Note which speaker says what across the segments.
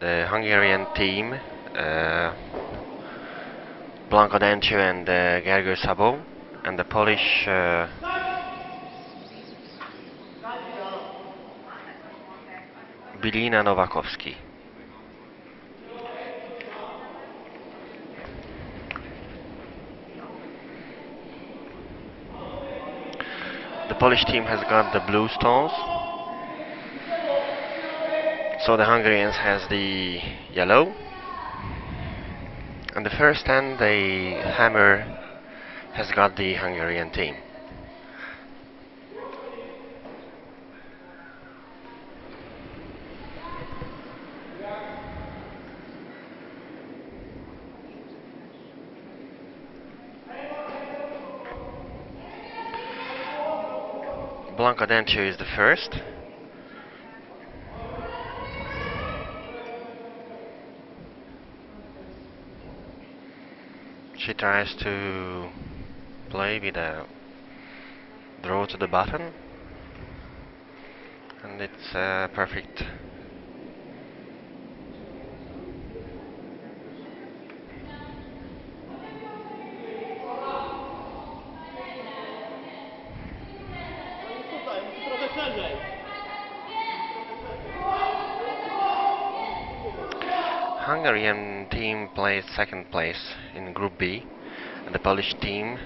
Speaker 1: the Hungarian team, Blanka Dencső and Gergő Szabó, and the Polish Bilina Nowakowski. The Polish team has got the blue stones, so the Hungarians has the yellow. And the first hand, the hammer has got the Hungarian team. Blanka Dencső is the first. She tries to play with a draw to the button, and it's perfect. Hungarian team plays second place in Group B, and the Polish team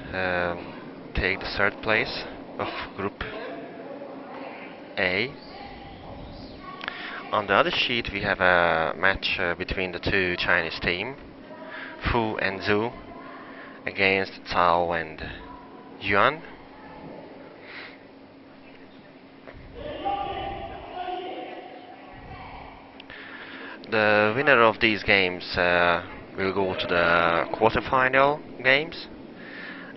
Speaker 1: take the third place of Group A. On the other sheet we have a match between the two Chinese teams, Fu and Zhu, against Cao and Yuan. The winner of these games will go to the quarterfinal games,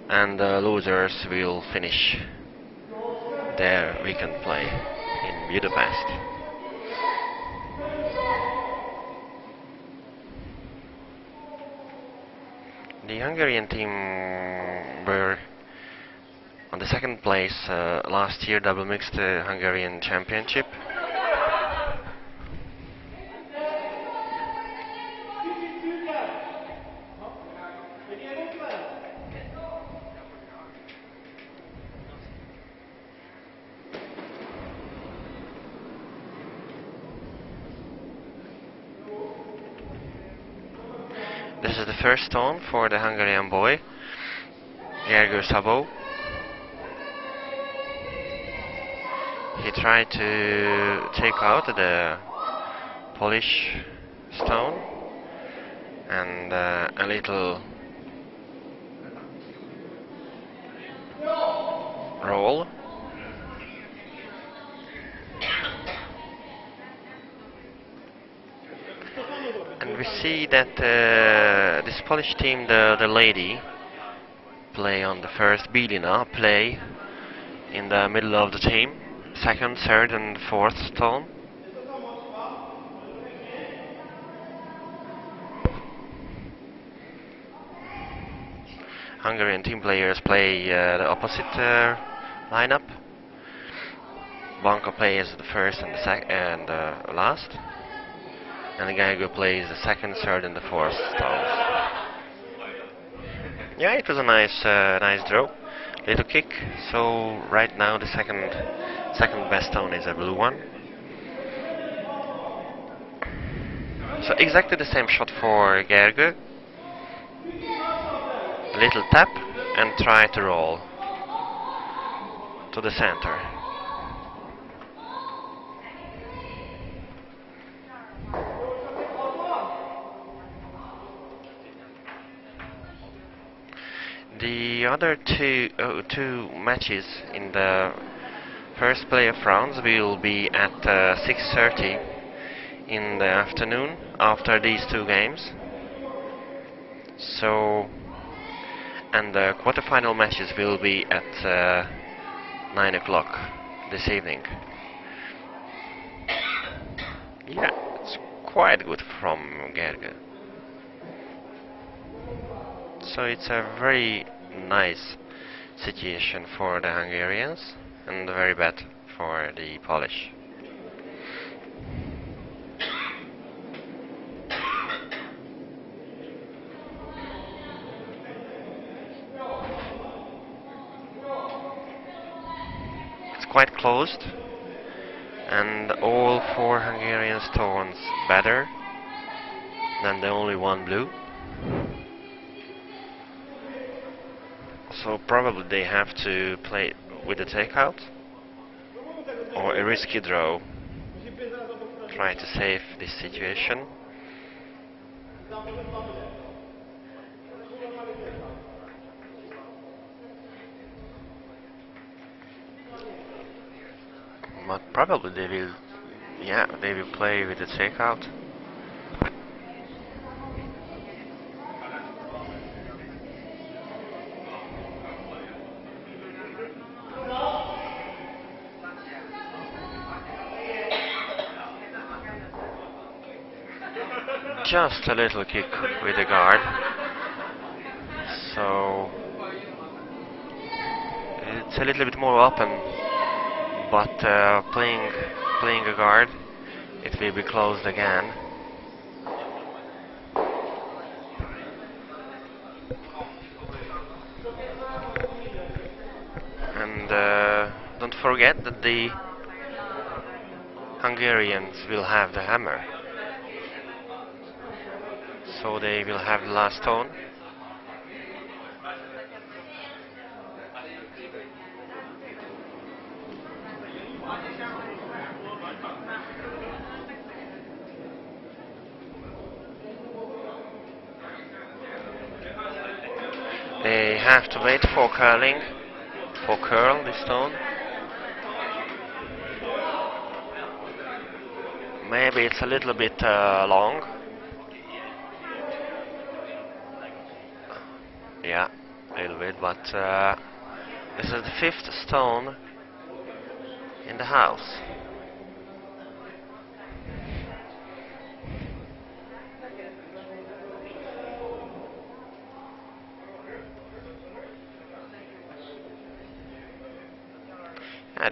Speaker 1: and the losers will finish their weekend play in Budapest. The Hungarian team were on the second place last year, double mixed Hungarian championship. This is the first stone for the Hungarian boy, Gergő Szabó. He tried to take out the Polish stone, and a little roll. And we see that this Polish team, the lady, play on the first Bilina, play in the middle of the team, second, third and fourth stone. Hungarian team players play the opposite lineup. Blanka plays the first and the last. And the guy who plays the second, third, and the fourth stones. Yeah, it was a nice draw, little kick. So right now the second best stone is a blue one. So exactly the same shot for Gergő. A little tap and try to roll to the center. The other two matches in the first playoff rounds will be at 6:30 in the afternoon after these two games. So, and the quarterfinal matches will be at 9 o'clock this evening. Yeah, it's quite good from Gergő. So it's a very nice situation for the Hungarians and very bad for the Polish. quite closed, and all 4 Hungarian stones better than the only one blue. So probably they have to play with the takeout or a risky draw, try to save this situation. But probably they will, yeah, they will play with the takeout. Just a little kick with the guard, so it's a little bit more open, but playing a guard, it will be closed again. And don't forget that the Hungarians will have the hammer, so they will have the last stone. They have to wait for curling, for curl this stone. Maybe it's a little bit long. Yeah, a little bit, but this is the 5th stone in the house.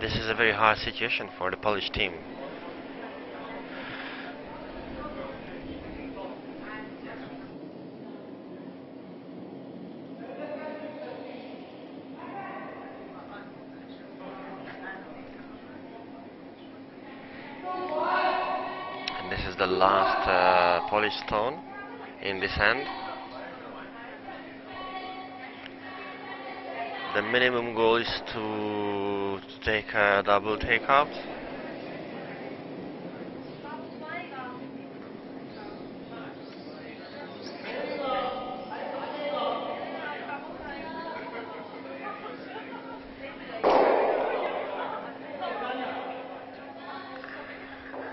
Speaker 1: This is a very hard situation for the Polish team. And this is the last Polish stone in this hand. The minimum goal is to take a double takeout.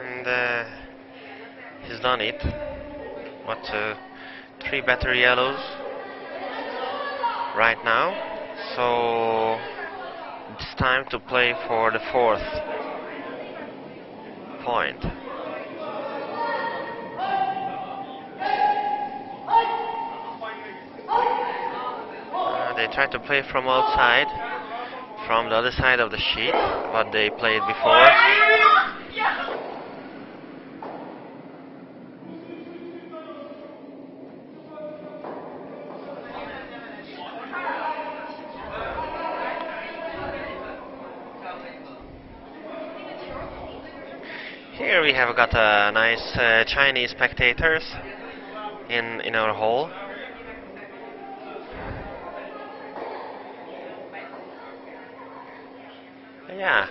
Speaker 1: And he's done it. What, 3 better yellows right now. So it's time to play for the 4th point. They try to play from outside, from the other side of the sheet, what they played before. Here we have got a nice Chinese spectators in our hall. Yeah,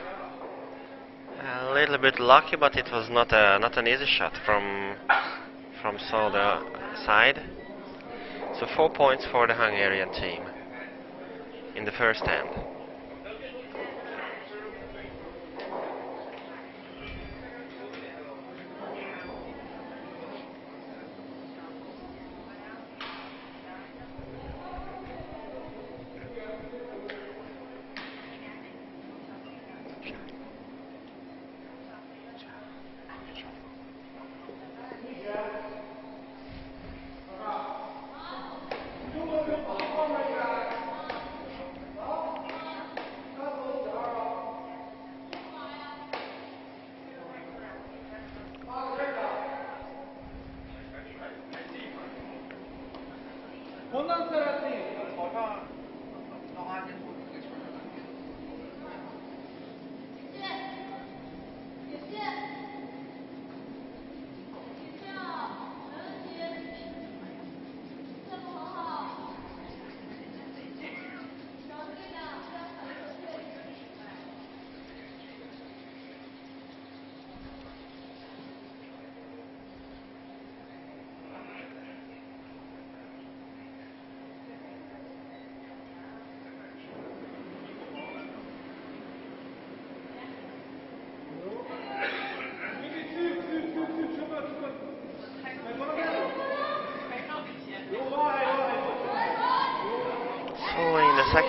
Speaker 1: a little bit lucky, but it was not an easy shot from so the side. So 4 points for the Hungarian team in the first hand.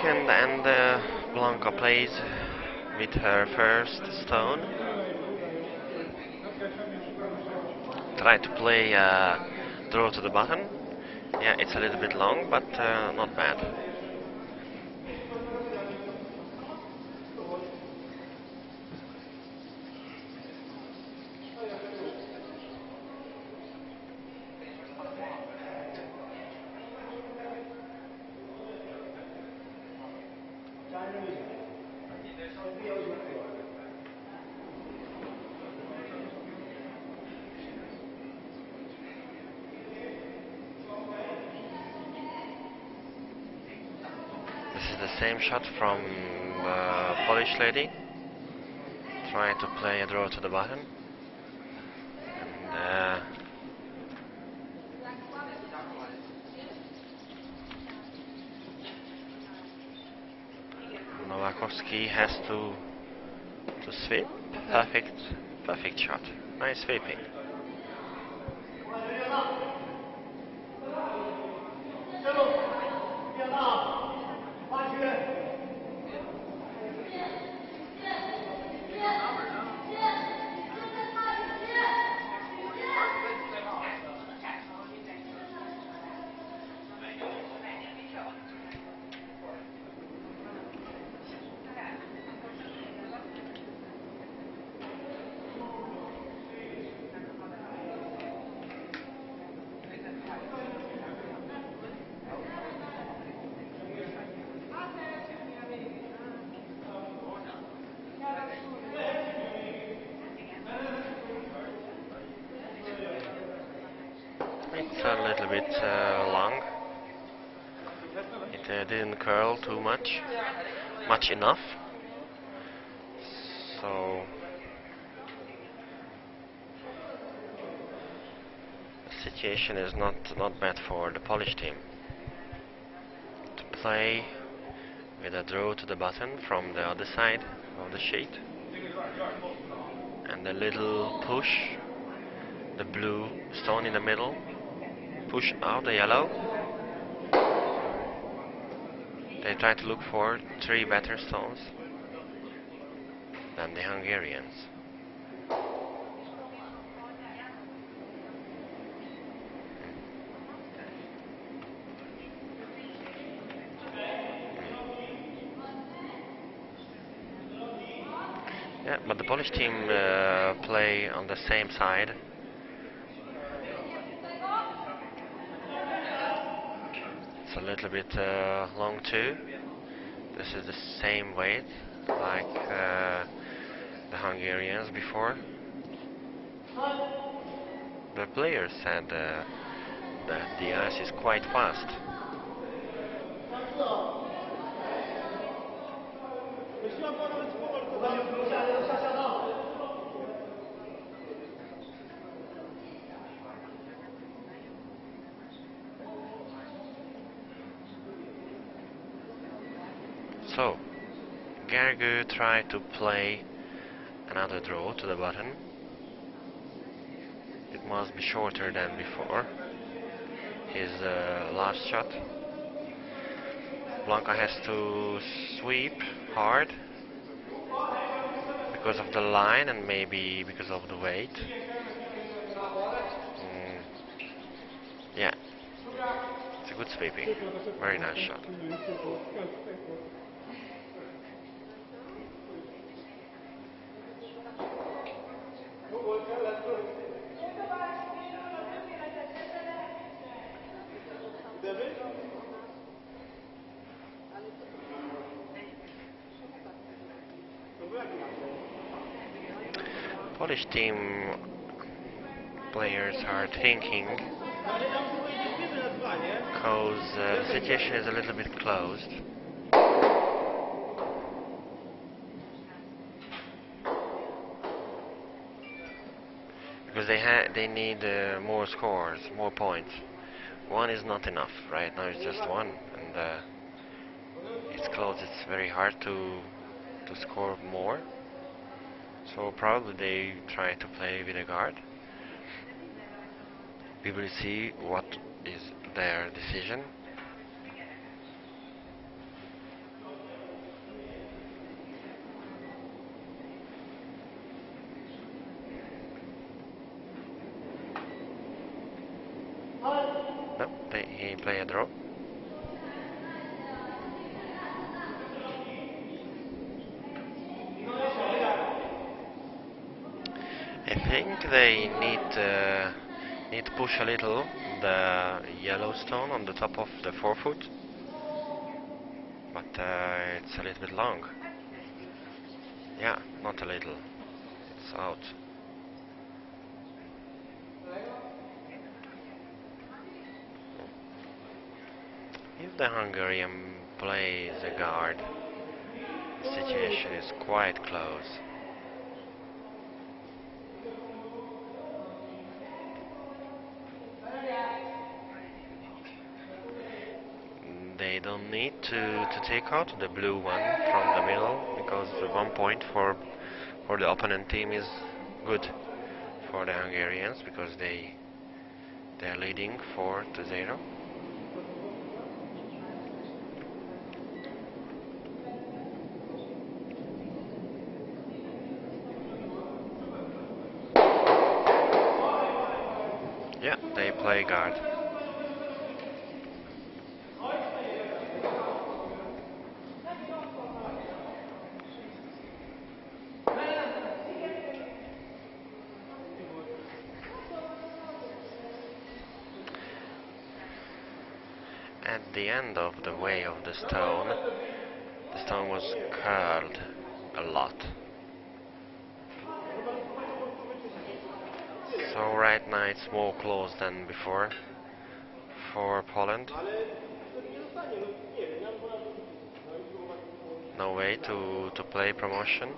Speaker 1: second, and Blanca plays with her first stone. Try to play draw to the button. Yeah, it's a little bit long, but not bad. This is the same shot from Polish lady. Trying to play a draw to the button. And Nowakowski has to sweep. Perfect shot. Nice sweeping. It's a little bit long. It didn't curl too much enough. So the situation is not bad for the Polish team. To play with a draw to the button from the other side of the sheet, and a little push the blue stone in the middle, push out the yellow. They try to look for 3 better stones than the Hungarians. Yeah, but the Polish team play on the same side. It's a little bit long too. This is the same weight like the Hungarians before. The players said that the ice is quite fast. So, Gergu tried to play another draw to the button. It must be shorter than before. His last shot. Blanca has to sweep hard because of the line and maybe because of the weight. Yeah, it's a good sweeping. Very nice shot. Polish team players are thinking because the situation is a little bit closed. Because they need more scores, more points. One is not enough. Right now it's just one, and it's close. It's very hard to score more. So probably they try to play with a guard. We will see what is their decision. No, he play a draw. I think they need to push a little the yellow stone on the top of the forefoot, but it's a little bit long. Yeah, not a little. It's out. If the Hungarian plays a guard, the situation is quite close. They don't need to take out the blue one from the middle, because the 1 point for the opponent team is good for the Hungarians, because they're leading 4-0. Yeah, they play guard. At the end of the way of the stone was curled a lot. So right now it's more close than before for Poland. No way to play promotion.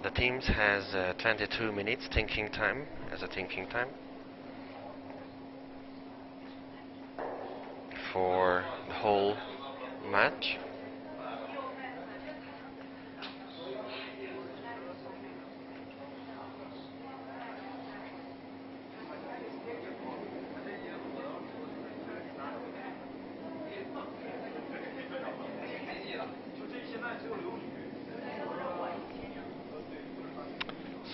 Speaker 1: The teams has 22 minutes thinking time, as a thinking time for the whole match.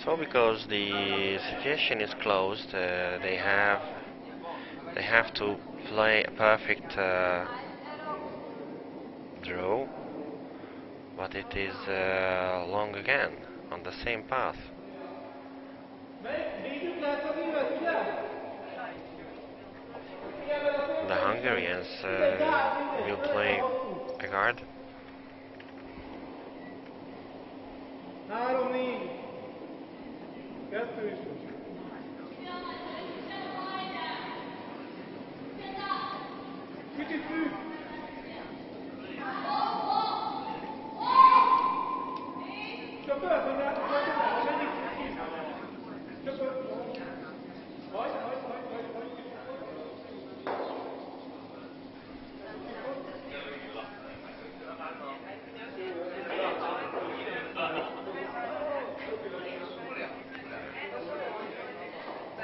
Speaker 1: So because the situation is closed, they have to play a perfect draw, but it is long again on the same path. The Hungarians will play a guard.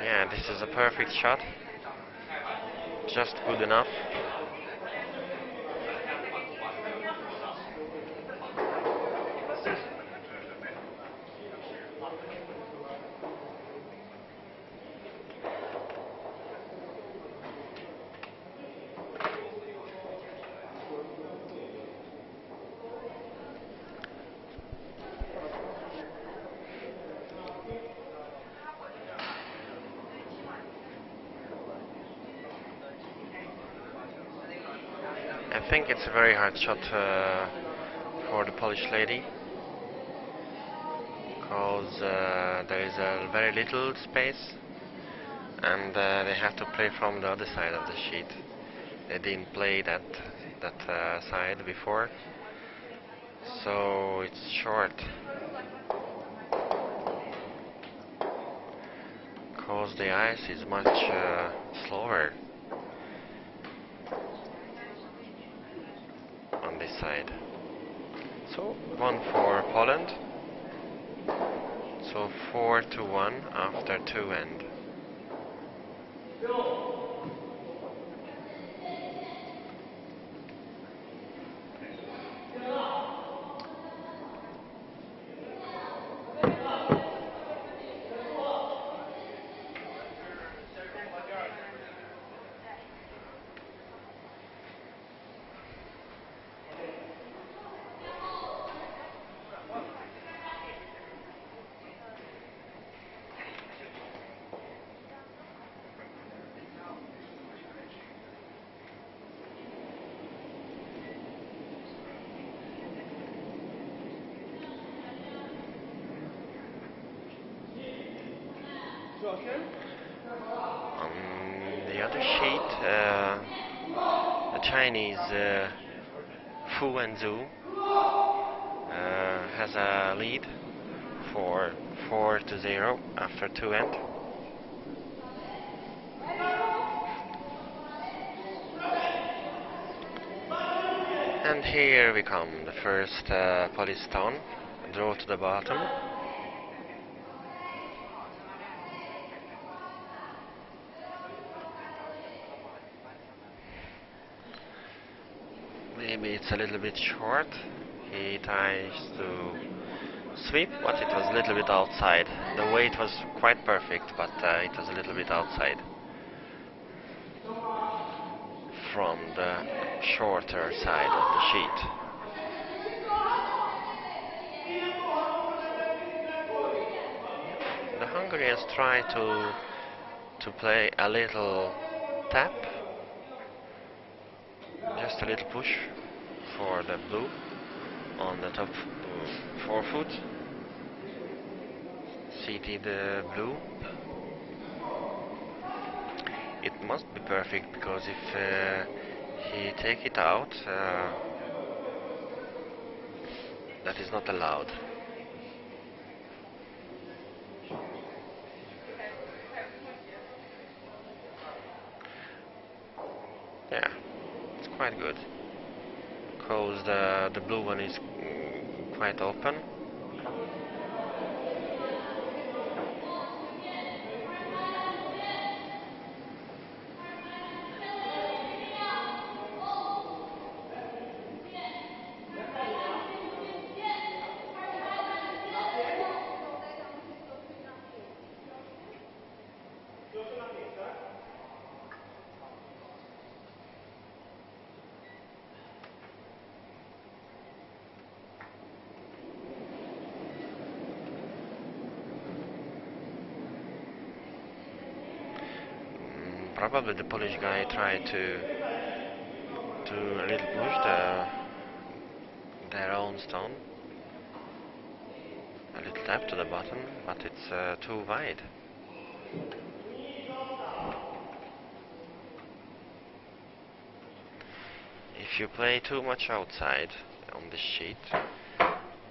Speaker 1: Yeah, this is a perfect shot. Just good enough. I think it's a very hard shot for the Polish lady, because there is a very little space, and they have to play from the other side of the sheet. They didn't play that side before, so it's short. Because the ice is much slower on this side. So 1 for Poland. So 4-1 after 2 end. On the other sheet, the Chinese Fu and Zhu has a lead for 4-0 after 2 end. And here we come, the first Polish stone, draw to the bottom. Maybe it's a little bit short. He tries to sweep, but it was a little bit outside. The weight was quite perfect, but it was a little bit outside from the shorter side of the sheet. The Hungarians try to play a little tap, just a little push for the blue on the top forefoot. CT the blue. It must be perfect, because if he take it out, that is not allowed. Yeah, it's quite good, because the blue one is quite open. Probably the Polish guy tried to a little push their own stone, a little tap to the bottom, but it's too wide. If you play too much outside on the sheet,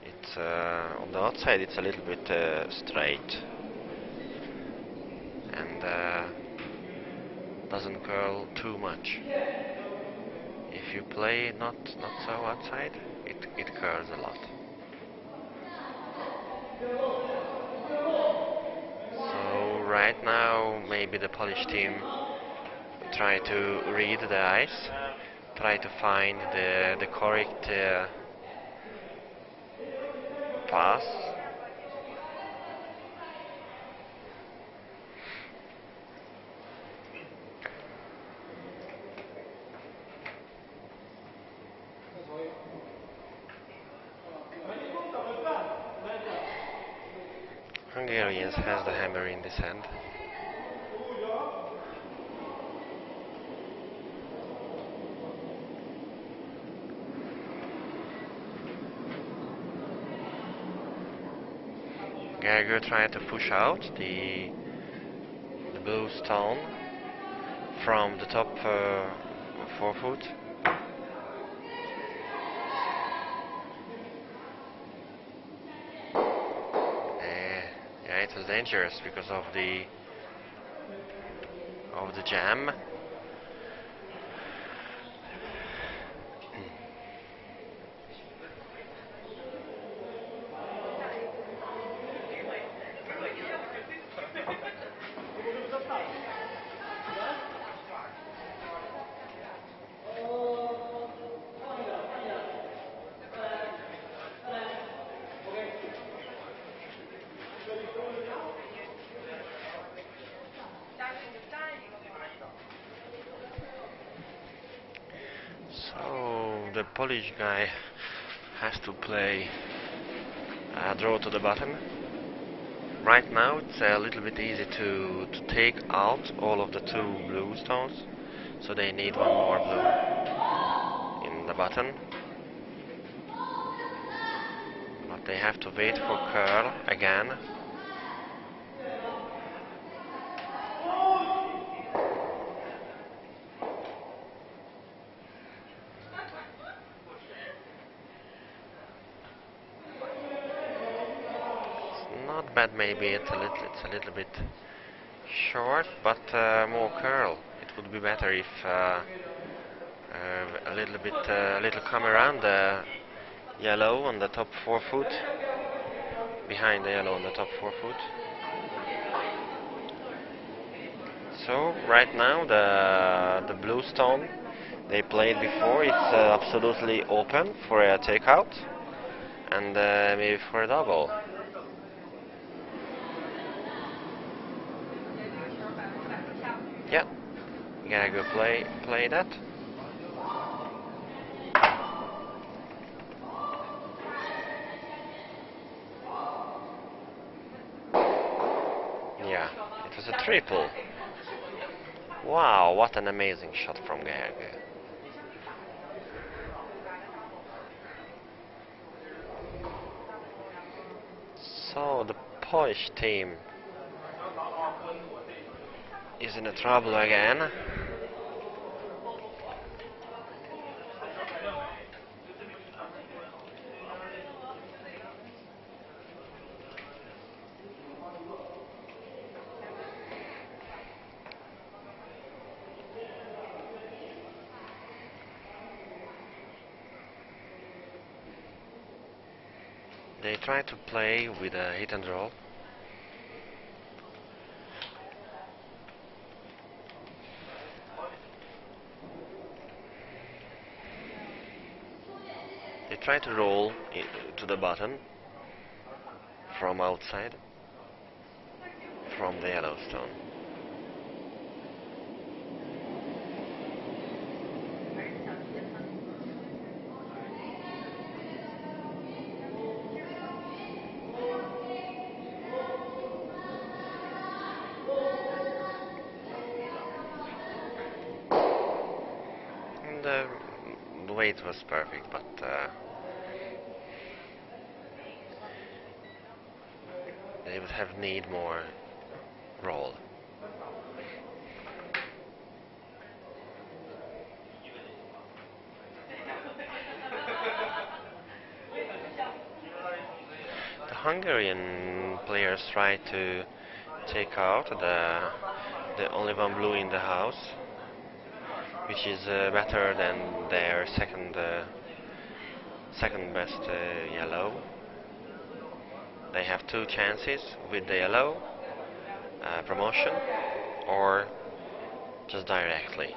Speaker 1: it's on the outside it's a little bit straight and doesn't curl too much. If you play not so outside, it curls a lot. So right now maybe the Polish team try to read the ice, try to find the correct pass. Hungarians has the hammer in this hand. Geiger tried to push out the blue stone from the top forefoot. Yeah, it was dangerous because of the jam. the Polish guy has to play draw to the button. Right now it's a little bit easy to take out all of the 2 blue stones, so they need 1 more blue in the button. But they have to wait for curl again. Not bad, maybe it's a little bit short, but more curl. It would be better if a little come around the yellow on the top 4 foot, behind the yellow on the top 4 foot. So right now the blue stone they played before, it's absolutely open for a takeout and maybe for a double. Yeah, we gotta go play that. Yeah, it was a triple. Wow, what an amazing shot from Gag. So the Polish team is in trouble again. They try to play with a hit and roll. They try to roll to the button from outside, from the yellow stone. The weight was perfect, but they would have need more roll. The Hungarian players try to take out the only 1 blue in the house, which is better than their second best yellow. They have 2 chances with the yellow, promotion or just directly.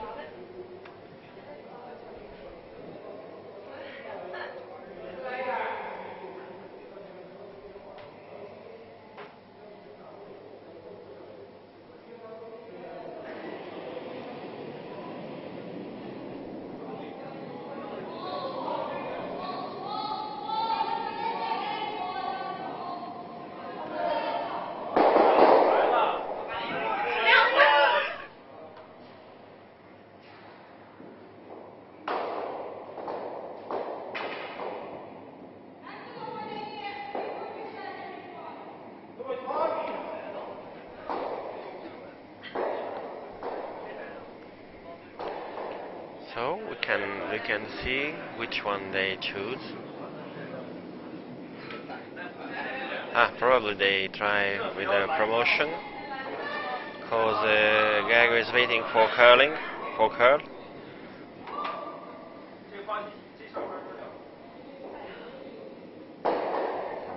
Speaker 1: So we can see which one they choose. Probably they try with a promotion, cause Gago is waiting for curl.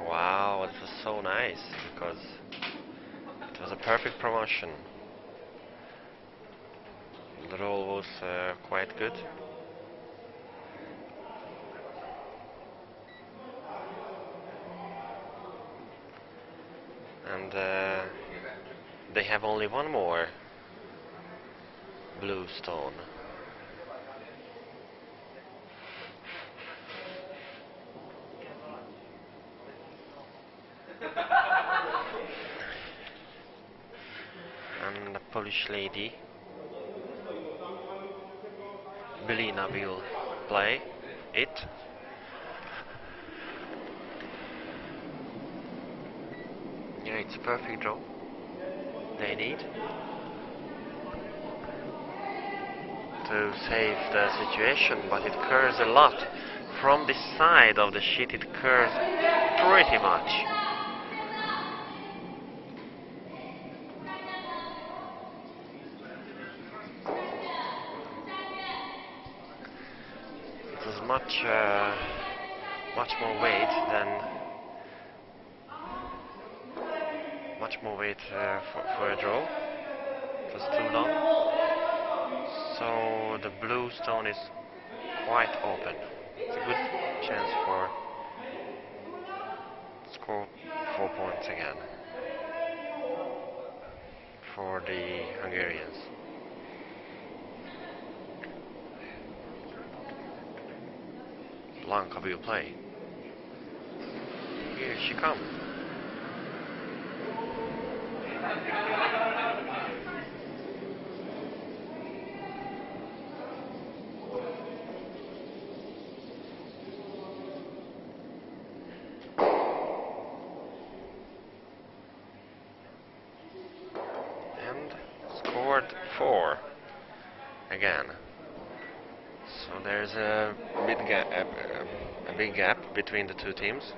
Speaker 1: Wow, it was so nice because it was a perfect promotion. The roll was quite good. And they have only 1 more blue stone. Polish lady Belina will play it. Yeah, it's a perfect draw they need to save the situation, but it curves a lot. From this side of the sheet it curves pretty much. It was much more weight for a draw. It was too long, so the blue stone is quite open. It's a good chance for score 4 points again for the Hungarians. Blanca will play. Here she comes. And scored 4 again. So there's a big gap between the two teams.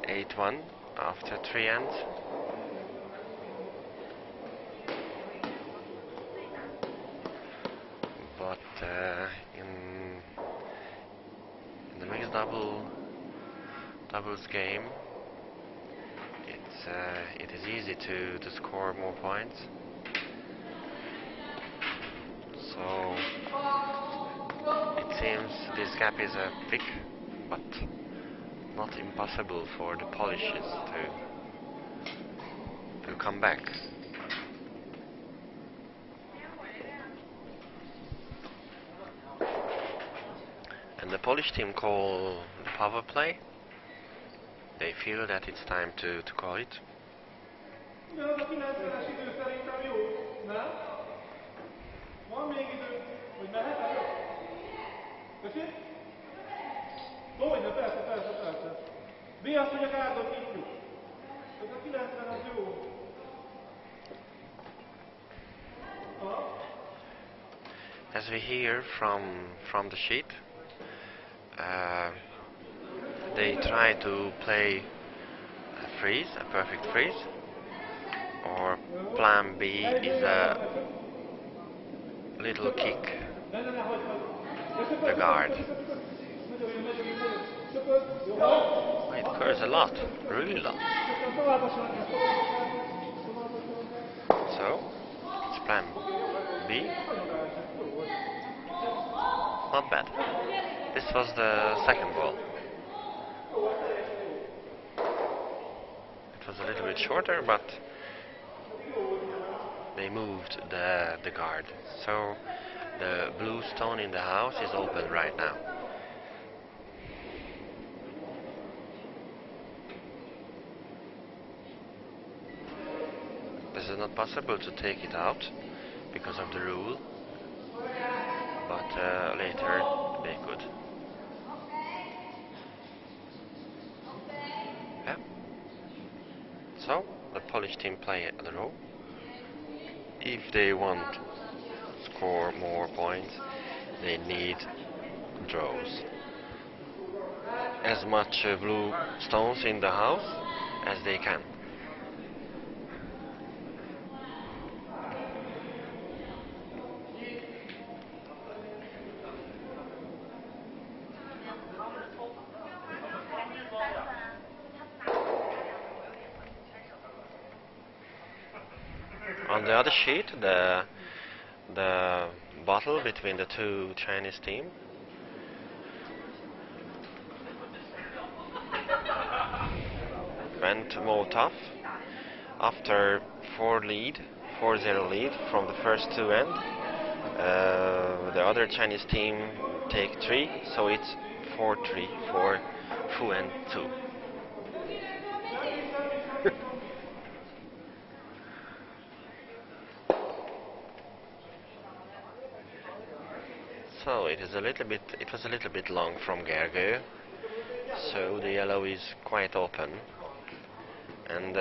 Speaker 1: 8-1 after 3 ends. But in the mixed doubles game, it is easy to score more points. So it seems this gap is big, but not impossible for the Polishes to come back. And the Polish team call the power play. They feel that it's time to call it. As we hear from the sheet, they try to play a freeze, a perfect freeze, or plan B is a little kick the guard. Oh, it curves a lot, really a lot. So, it's plan B. Not bad. This was the second ball. It was a little bit shorter, but they moved the guard. So the blue stone in the house is open right now. This is not possible to take it out because of the rule, but later they could. Yeah. So the Polish team play a draw. If they want to score more points, they need draws. As much blue stones in the house as they can. On the other sheet, the battle between the two Chinese teams. Went more tough. After 4-0 lead from the first two ends, the other Chinese team take 3, so it's 4-3 for Fu and 2. So it was a little bit long from Gergő, so the yellow is quite open, and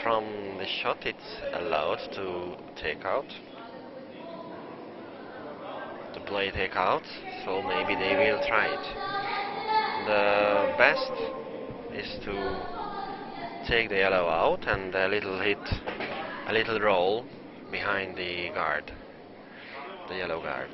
Speaker 1: from the shot it's allowed to take out, to play take out, so maybe they will try it. The best is to take the yellow out and a little roll behind the guard, the yellow guard.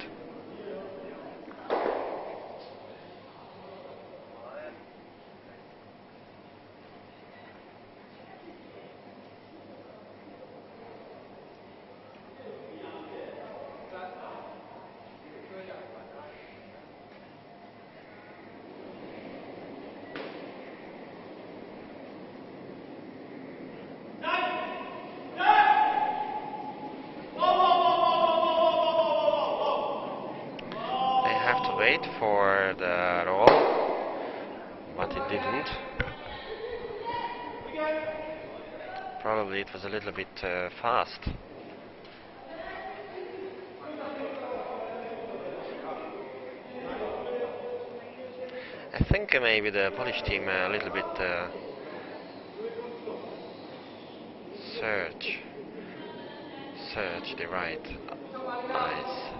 Speaker 1: Wait for the roll, but it didn't. Probably it was a little bit fast. I think maybe the Polish team a little bit search the right eyes.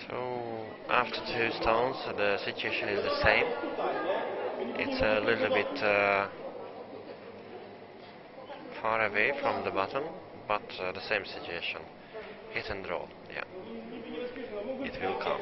Speaker 1: So after 2 stones the situation is the same. It's a little bit far away from the bottom, but the same situation. Hit and draw, yeah. It will come.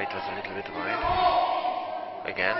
Speaker 1: It was a little bit wide again.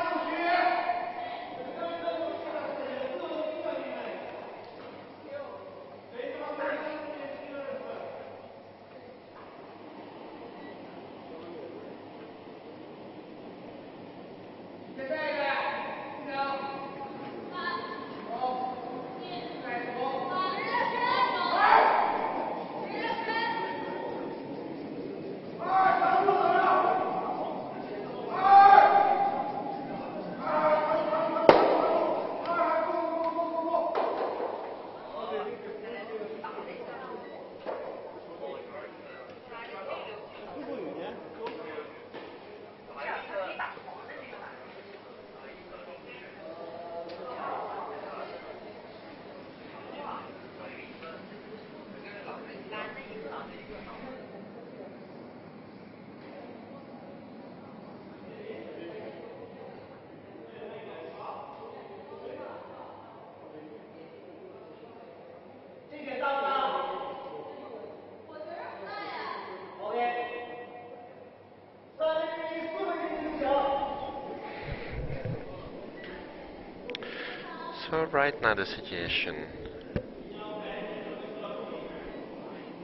Speaker 1: So right now the situation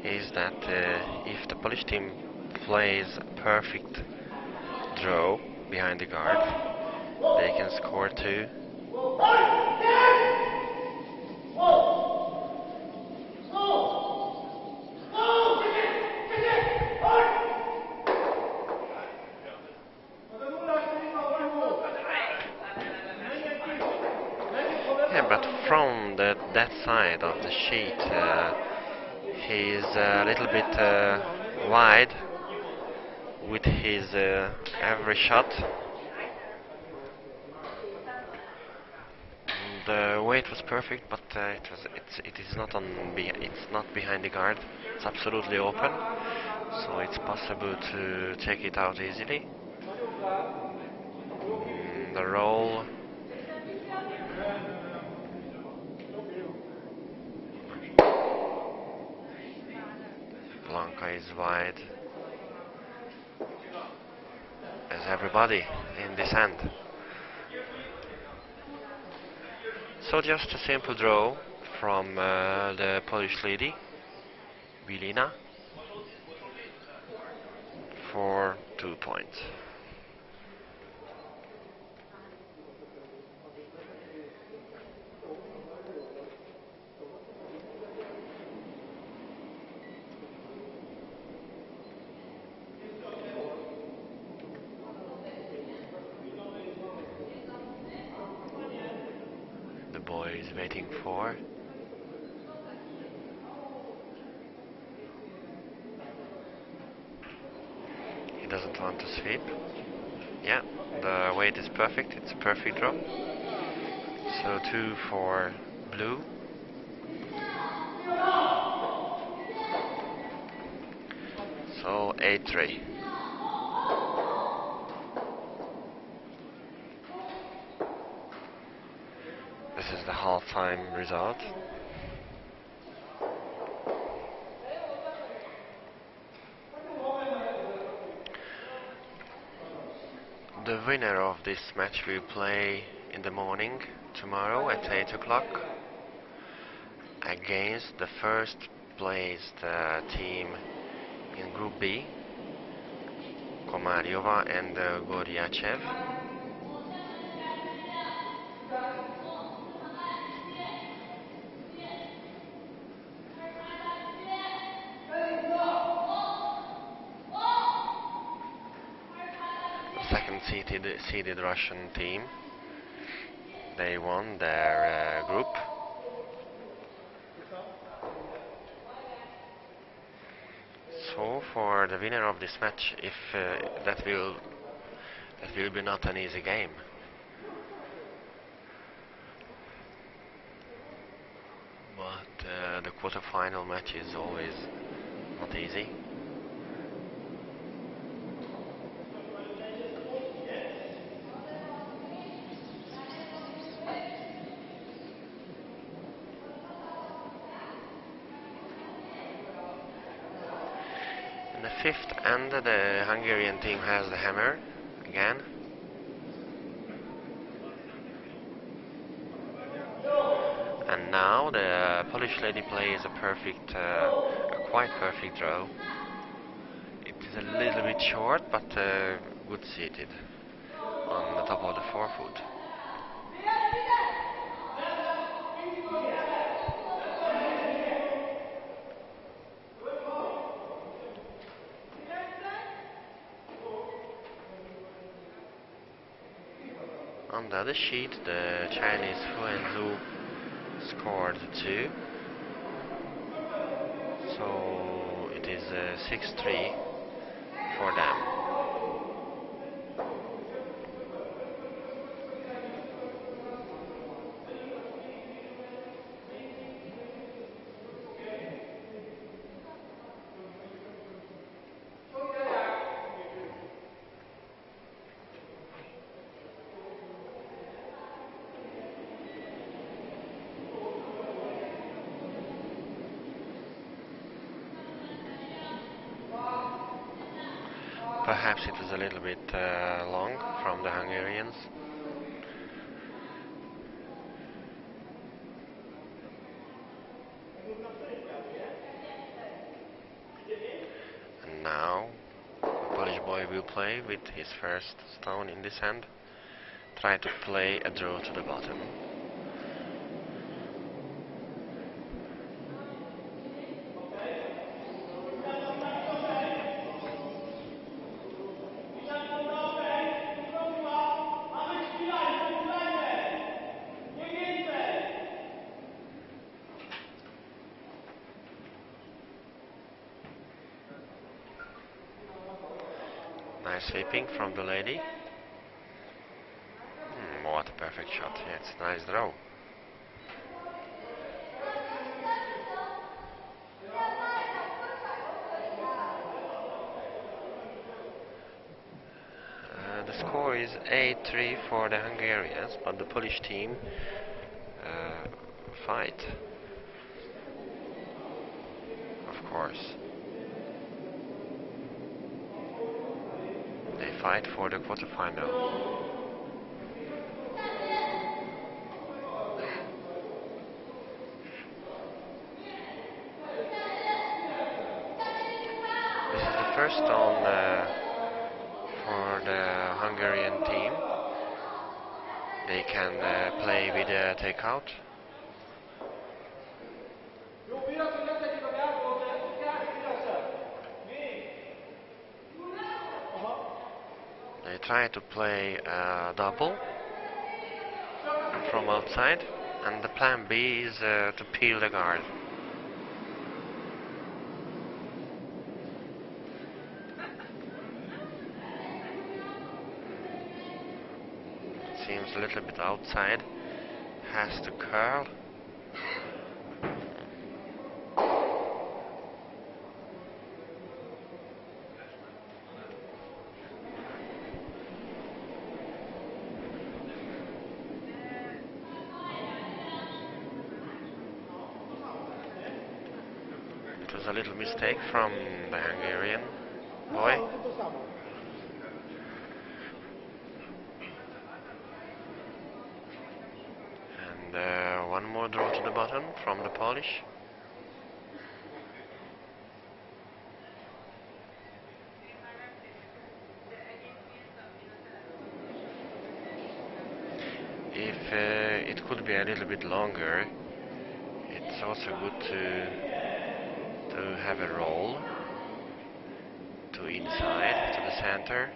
Speaker 1: is that if the Polish team plays perfect draw behind the guard, they can score 2. Yeah, but from that side of the sheet, he's a little bit wide with his every shot. The weight was perfect, but it is not it's not behind the guard. It's absolutely open, so it's possible to take it out easily. The roll. Blanca is wide, as everybody in this hand. So just a simple draw from the Polish lady, Bilina, for 2 points. The boy is waiting for. He doesn't want to sweep. Yeah, the weight is perfect. It's a perfect draw. So 2 for blue. So 8-3. This is the half-time result. The winner of this match will play in the morning tomorrow at 8 o'clock against the first placed team in Group B, Komarova and Goryachev. Seeded Russian team. They won their group. So for the winner of this match, if that will be not an easy game. But the quarterfinal match is always not easy. In the fifth end, the Hungarian team has the hammer again. And now the Polish lady plays a quite perfect draw. It is a little bit short, but good seated on the top of the forefoot. On the other sheet, the Chinese Yuan scored 2. So it is 6-3 for them. Perhaps it was a little bit long from the Hungarians. And now boy will play with his first stone in this hand. Try to play a draw to the bottom. Nice sweeping from the lady. What a perfect shot. Yeah, it's a nice draw. The score is 8-3 for the Hungarians, but the Polish team fight. Of course. They fight for the quarterfinal. This is the first stone for the Hungarian team. They can play with a takeout. They try to play a double from outside, and the plan B is to peel the guard. Seems a little bit outside, has to curl. It was a little mistake from the Hungarian boy. One more draw to the bottom from the Polish. If it could be a little bit longer, it's also good to have a roll to inside, to the center.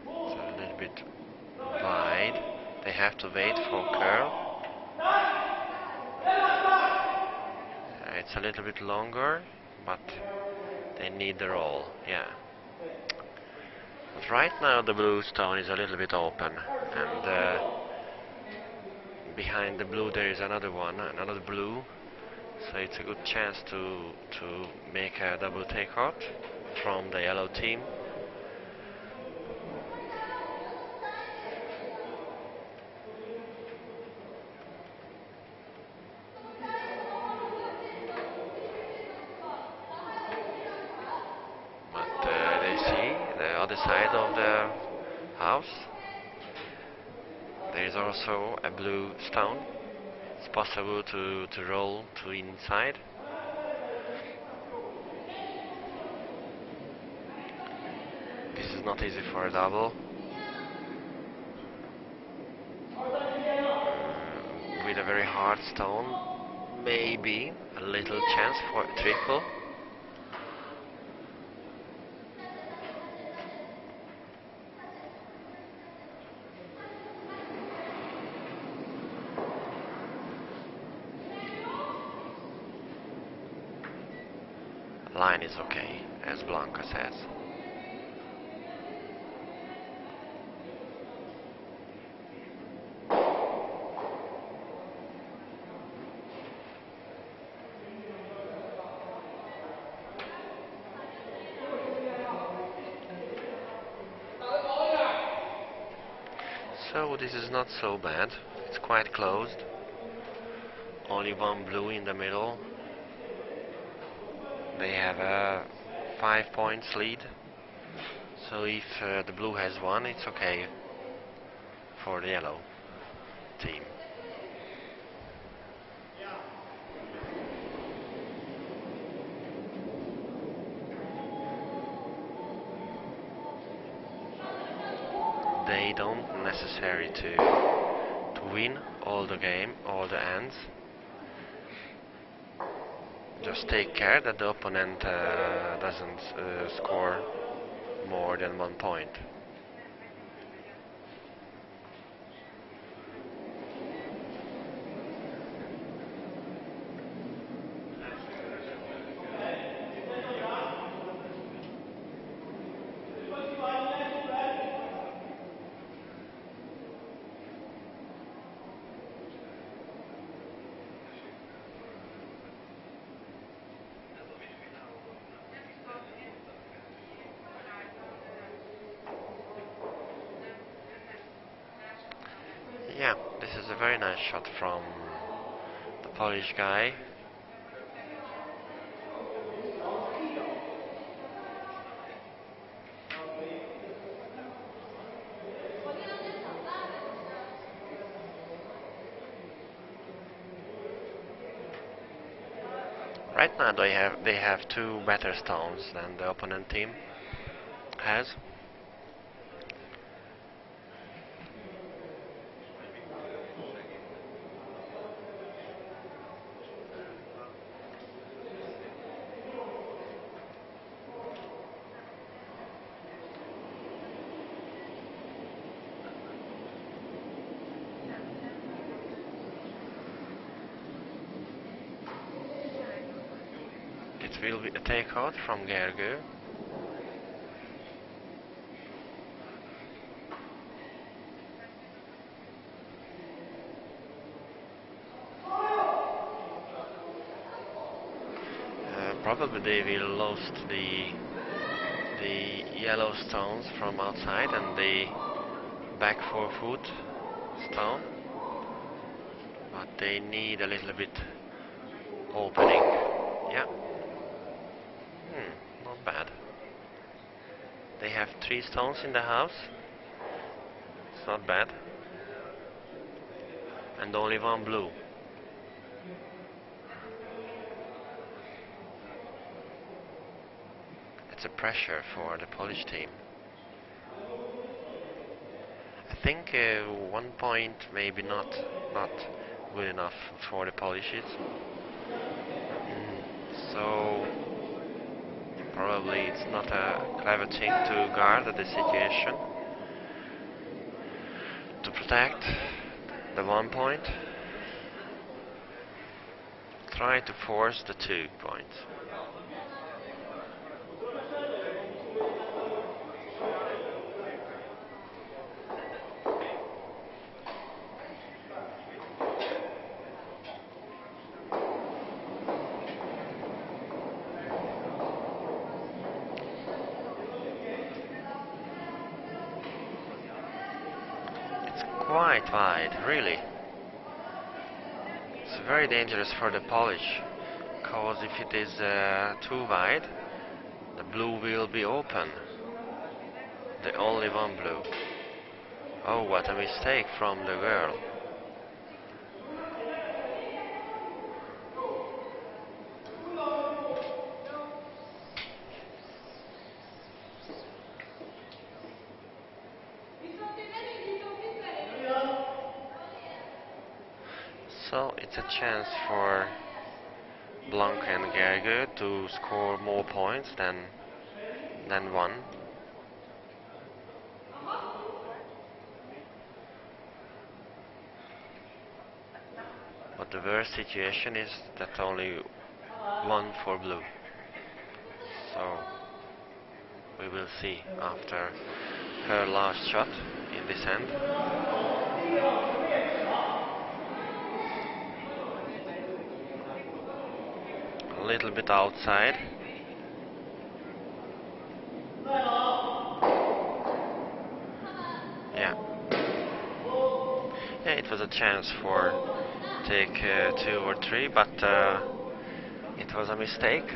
Speaker 1: It's a little bit wide. They have to wait for curl. It's a little bit longer, but they need the roll, yeah. But right now the blue stone is a little bit open, and behind the blue there is another one, another blue, so it's a good chance to make a double takeout from the yellow team. Side of the house there is also a blue stone. It's possible to roll to inside. This is not easy for a double. With a very hard stone, maybe a little chance for a triple. Line is okay, as Blanca says. So this is not so bad, it's quite closed. Only one blue in the middle. They have a 5 points lead, so if the blue has one, it's okay for the yellow team. they don't necessary to win all the game, all the ends. Just take care that the opponent doesn't score more than 1 point. Yeah, this is a very nice shot from the Polish guy. Right now they have 2 better stones than the opponent team has. It will be a takeout from Gergő. Probably they will lost the yellow stones from outside and the back 4-foot stone, but they need a little bit opening. Yeah. Not bad. They have 3 stones in the house. It's not bad. And only 1 blue. It's a pressure for the Polish team. I think 1 point maybe not good enough for the Polishes. So probably it's not a clever thing to guard the situation, to protect the 1 point. Try to force the 2 points. Quite wide, really. It's very dangerous for the Polish, because if it is too wide, the blue will be open. The only 1 blue. Oh, what a mistake from the girl. So it's a chance for Blanc and Gergő to score more points than 1. But the worst situation is that only 1 for blue. So we will see after her last shot in this end. A little bit outside. Yeah. Yeah, it was a chance for take 2 or 3, but it was a mistake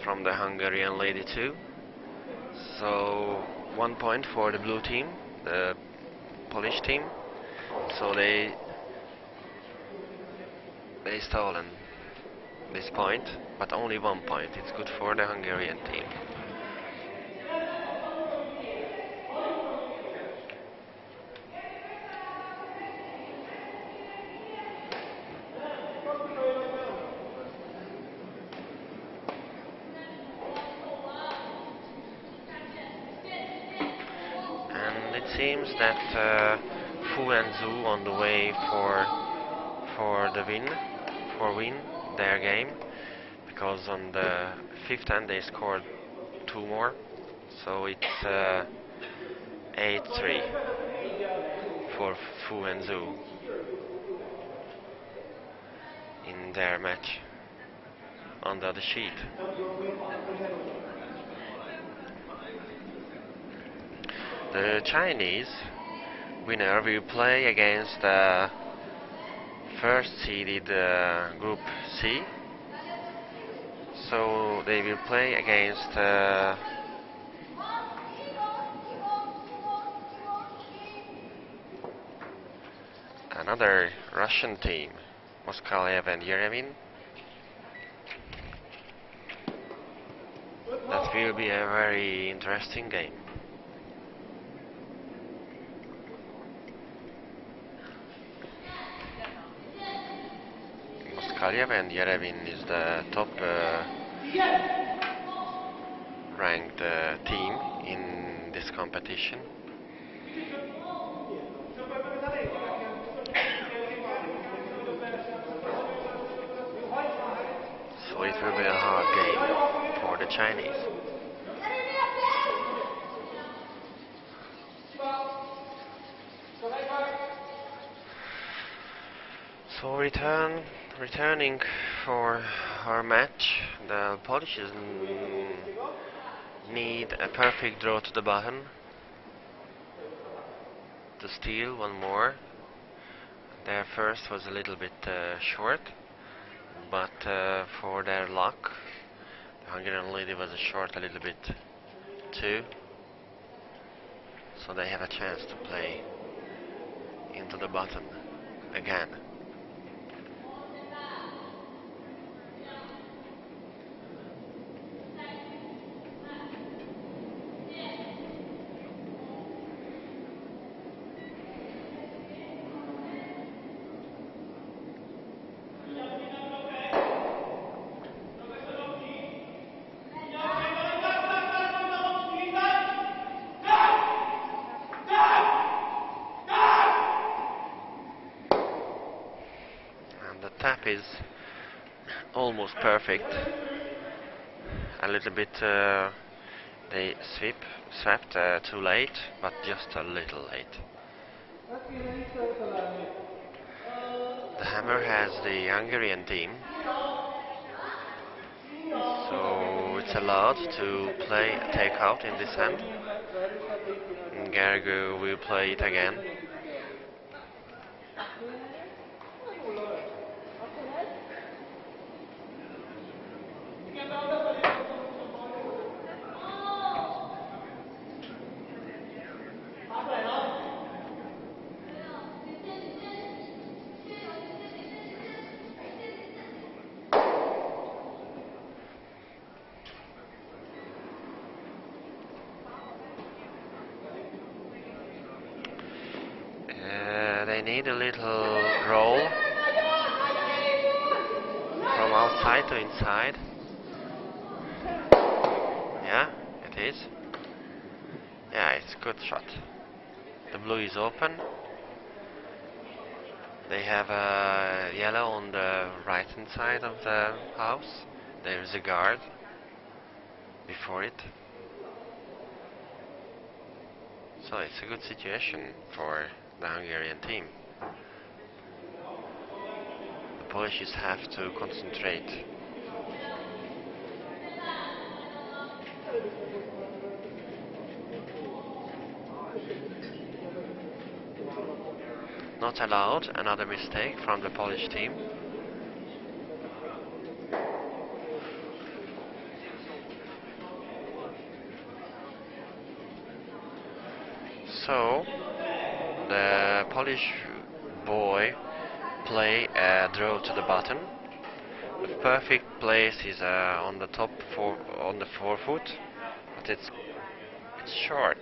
Speaker 1: from the Hungarian lady too. So 1 point for the blue team, the Polish team. So they stolen this point, but only 1 point. It's good for the Hungarian team. seems that Fu and Zhu on the way for the win their game, because on the fifth end they scored two more, so it's 8-3 for Fu and Zhu in their match under the sheet. The Chinese winner will play against the first seeded Group C, so they will play against another Russian team, McCleary and Yiwei. That will be a very interesting game. McCleary and Yiwei is the top ranked team in this competition. So it will be a hard game for the Chinese. So returning for our match, the Polish need a perfect draw to the button to steal one more. Their first was a little bit short, but for their luck, the Hungarian lady was short a little bit too, so they have a chance to play into the button again. Tap is almost perfect. A little bit they swept too late, but just a little late. The hammer has the Hungarian team, so it's allowed to play a takeout in this hand. And Gergo will play it again. They need a little roll from outside to inside. Yeah, it is. Yeah, it's a good shot. The blue is open. They have a yellow on the right hand side of the house. There is a guard before it. So it's a good situation for the Hungarian team. The Polish have to concentrate. Not allowed, another mistake from the Polish team. So the Polish boy play a draw to the button. The perfect place is on the top on the forefoot, but it's short.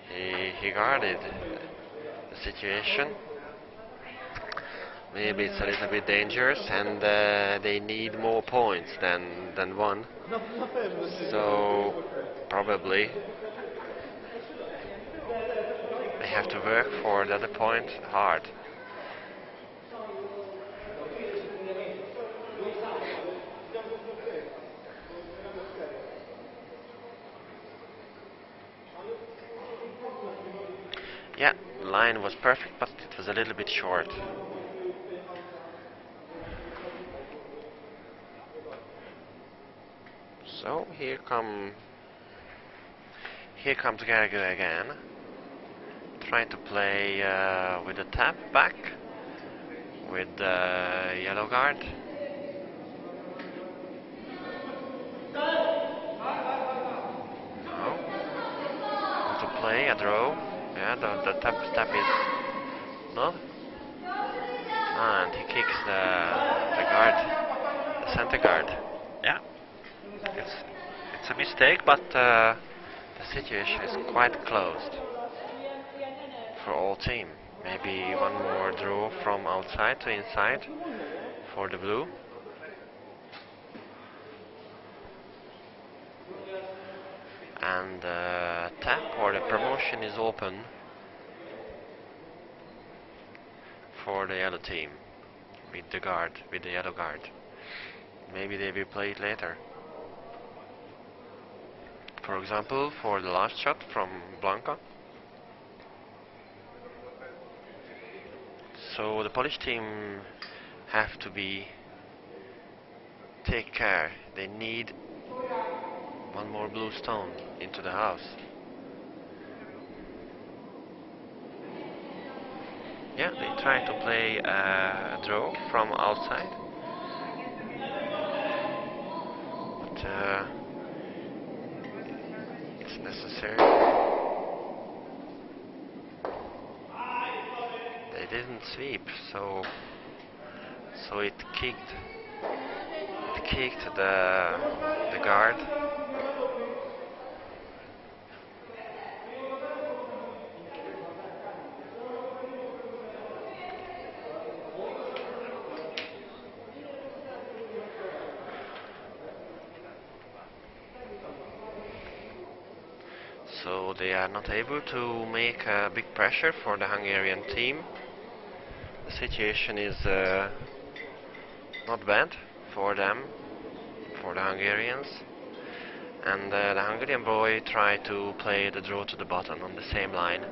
Speaker 1: He guarded the situation. Maybe it's a little bit dangerous, and they need more points than one. So probably have to work for the other point hard. Yeah, the line was perfect, but it was a little bit short. So here comes Gergo again, trying to play with the tap back with the yellow guard. Now, to play a draw. Yeah, the tap is no, and he kicks the guard, the center guard.
Speaker 2: Yeah, it's a mistake, but
Speaker 1: The situation is quite closed for all team. Maybe one more draw from outside to inside for the blue. And tap or the promotion is open for the yellow team with the guard, with the yellow guard. Maybe they will play it later. For example, for the last shot from Blanca. So the Polish team have to take care. They need one more blue stone into the house. Yeah, they try to play a draw from outside. But it's necessary. They didn't sweep, so it kicked the guard. So they are not able to make a big pressure for the Hungarian team. The situation is not bad for them, for the Hungarians. And the Hungarian boy tried to play the draw to the button on the same line,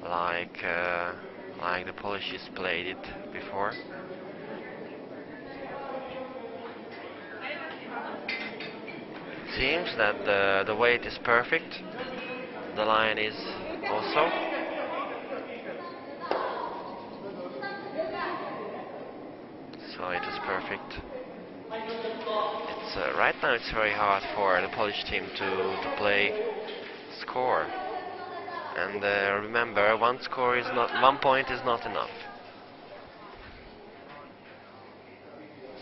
Speaker 1: like the Polishes played it before. It seems that the weight is perfect. The line is also. So it is perfect. It's right now it's very hard for the Polish team to play score. And remember, one point is not enough.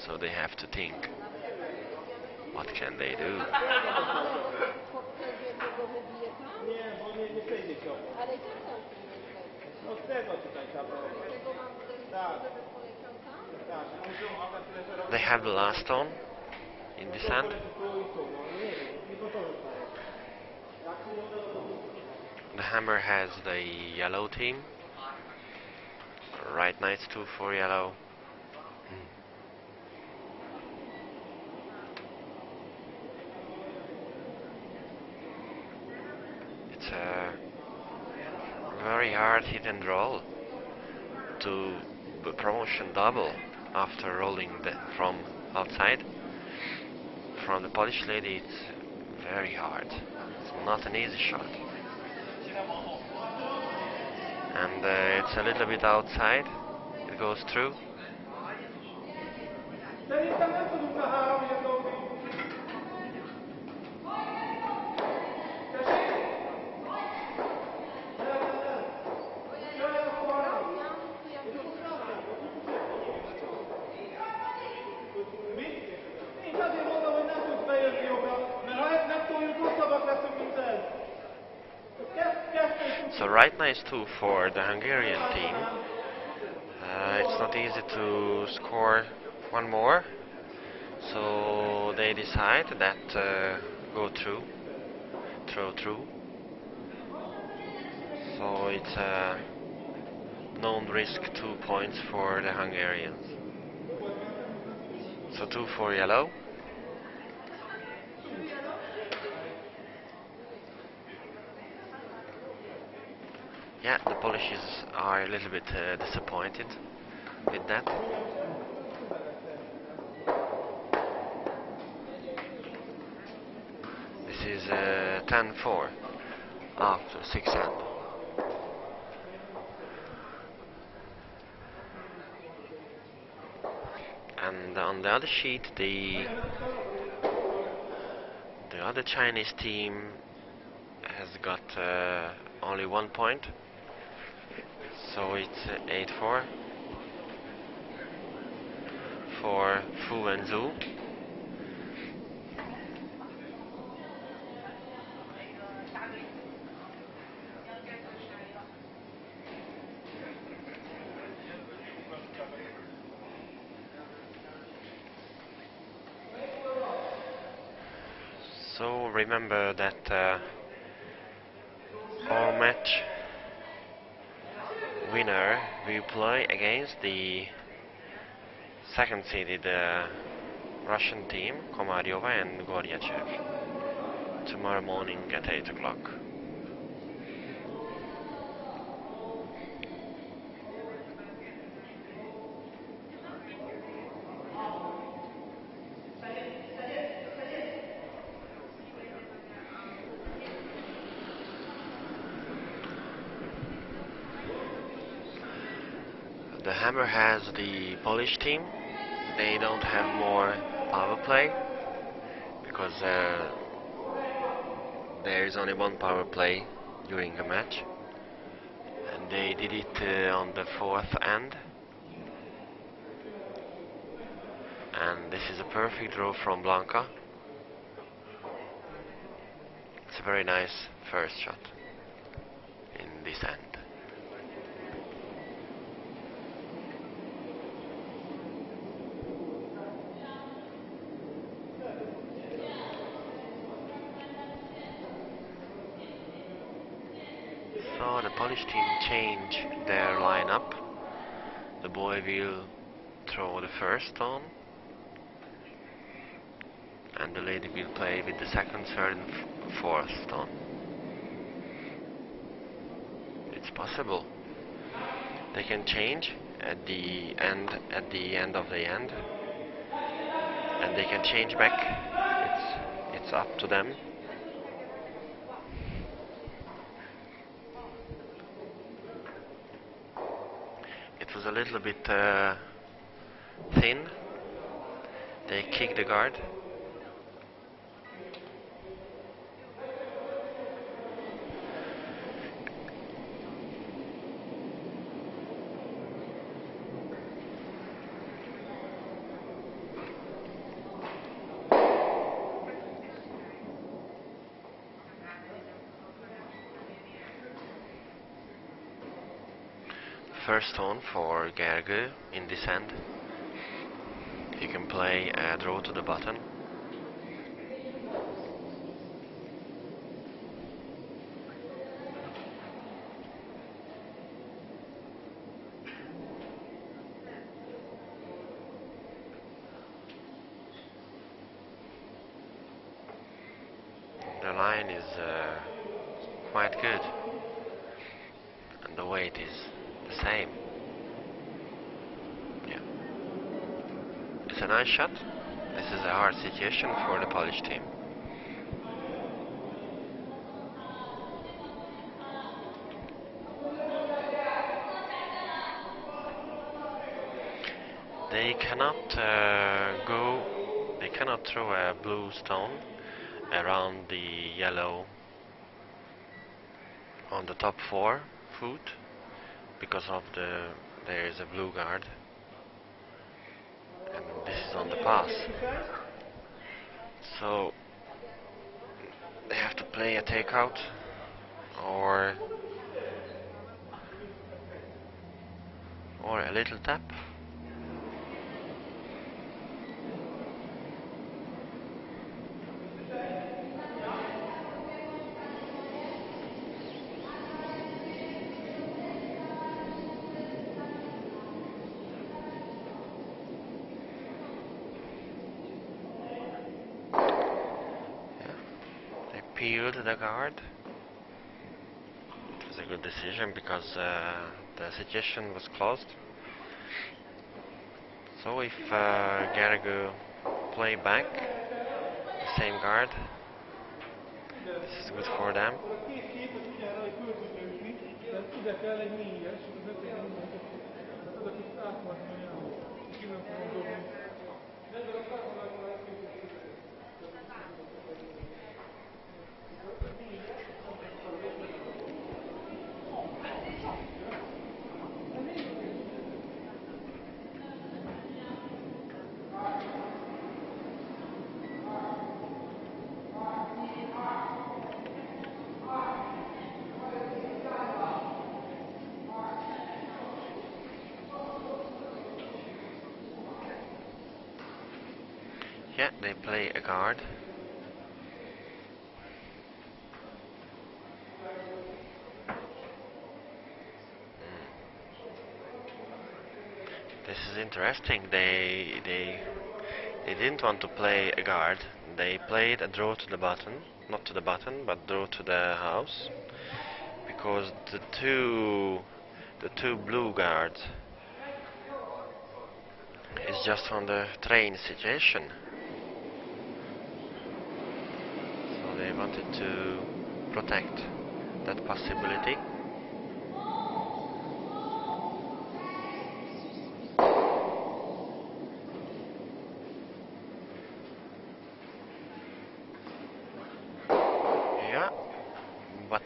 Speaker 1: So they have to think. What can they do? They have the last stone in this hand. The hammer has the yellow team. Right knight's 2 for yellow. It's a very hard hit and roll to promotion double after rolling from outside. From the Polish lady, it's very hard. It's not an easy shot. And it's a little bit outside. It goes through. So right now is 2 for the Hungarian team. It's not easy to score one more, so they decide that go through, throw through. So it's a known risk 2 points for the Hungarians. So 2 for yellow. Yeah, the Polishes are a little bit disappointed with that. This is 10-4 after 6 hand. And on the other sheet, the other Chinese team has got only 1 point, so it's 8-4 for Fu and Zhu. So remember that our match winner will play against the second seeded Russian team, Komarova and Goryachev, tomorrow morning at 8 o'clock. The hammer has the Polish team. They don't have more power play because there is only 1 power play during a match, and they did it on the 4th end. And this is a perfect draw from Blanca. It's a very nice first shot in this end. So the Polish team change their lineup. The boy will throw the first stone, and the lady will play with the second, third and fourth stone. It's possible. They can change at the end of the end, and they can change back. It's up to them. It was a little bit thin. They kicked the guard. First stone for Gergő in this end. He can play a draw to the button. The line is quite good, and the weight is the same. Yeah. It's a nice shot. This is a hard situation for the Polish team. They cannot throw a blue stone around the yellow on the top 4 foot because of there is a blue guard, and this is on the pass. So they have to play a takeout or a little tap. peeled the guard. It was a good decision because the situation was closed. So if Gergő play back the same guard, this is good for them. Yeah, they play a guard. This is interesting. They didn't want to play a guard. They played a draw to the button, not to the button, but draw to the house, because the two blue guards is just on the train situation. So they wanted to protect that possibility. Yeah, but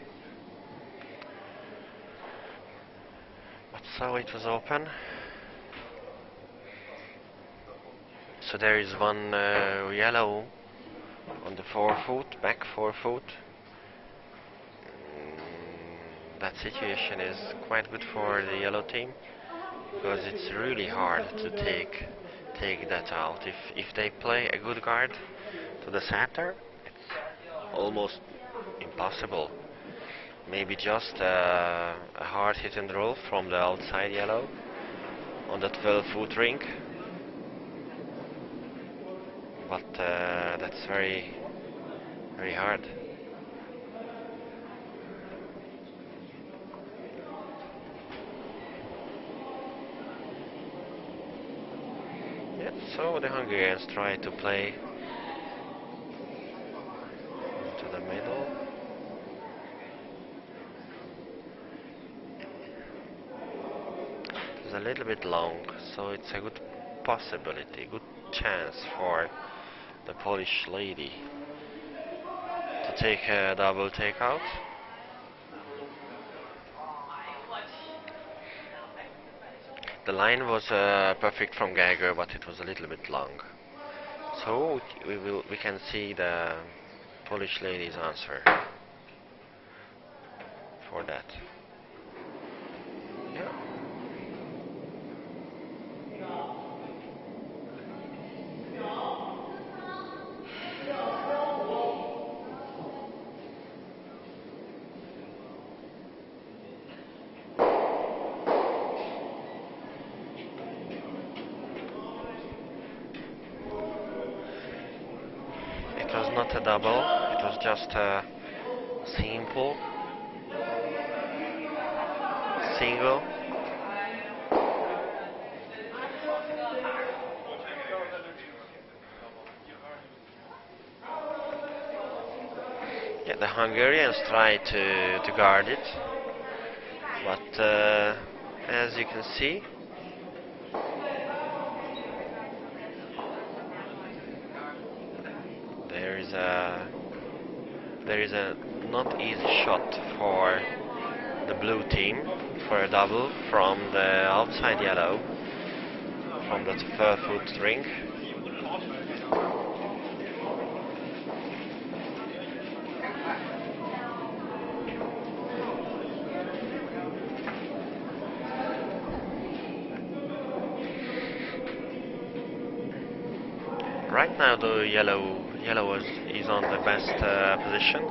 Speaker 1: so it was open. So there is one yellow on the forefoot, back forefoot. That situation is quite good for the yellow team because it's really hard to take that out. If they play a good guard to the center, it's almost impossible. Maybe just a hard hit and roll from the outside yellow on the 12-foot ring. But that's very hard. Yeah, so the Hungarians try to play to the middle. It's a little bit long, so it's a good possibility, good chance for the Polish lady to take a double takeout. The line was perfect from Gergő, but it was a little bit long. So we can see the Polish lady's answer for that. Yeah. It was not a double, it was just a simple single. Yeah, the Hungarians tried to guard it, but as you can see, there is a not easy shot for the blue team for a double from the outside yellow, from the 12-foot ring. Right now the yellow is on the best position.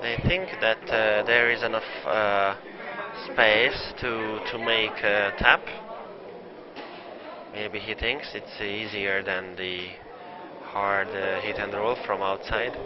Speaker 1: They think that there is enough space to make a tap. Maybe he thinks it's easier than the hard hit and roll from outside.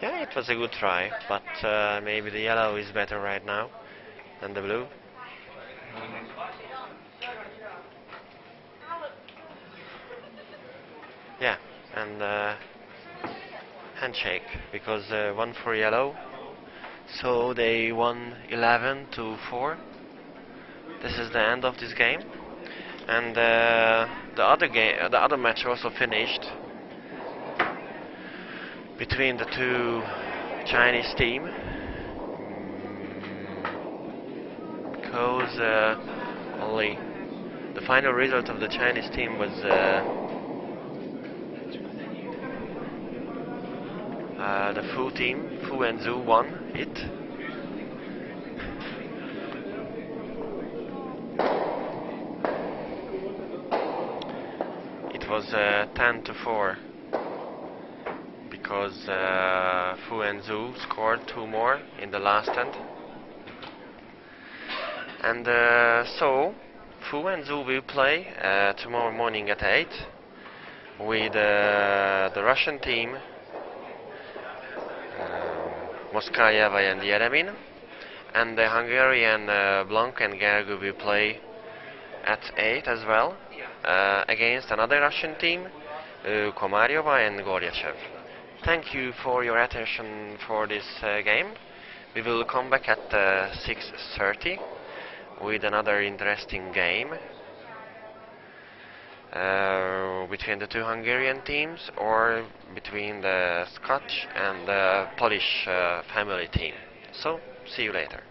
Speaker 1: Yeah, it was a good try, but maybe the yellow is better right now than the blue. Yeah, and handshake, because 1 for yellow, so they won 11-4. This is the end of this game, and the other match also finished between the two Chinese team, because only the final result of the Chinese team was the Fu team, Fu and Zhu won it. It was 10-4 because Fu and Zhu scored 2 more in the last end. And so Fu and Zhu will play tomorrow morning at 8 with the Russian team, Moskayeva and Yeremin, and the Hungarian Blanc and Gergő will play at 8 as well against another Russian team, Komarova and Goryachev. Thank you for your attention for this game. We will come back at 6:30 with another interesting game between the two Hungarian teams, or between the Scotch and the Polish family team. So, see you later.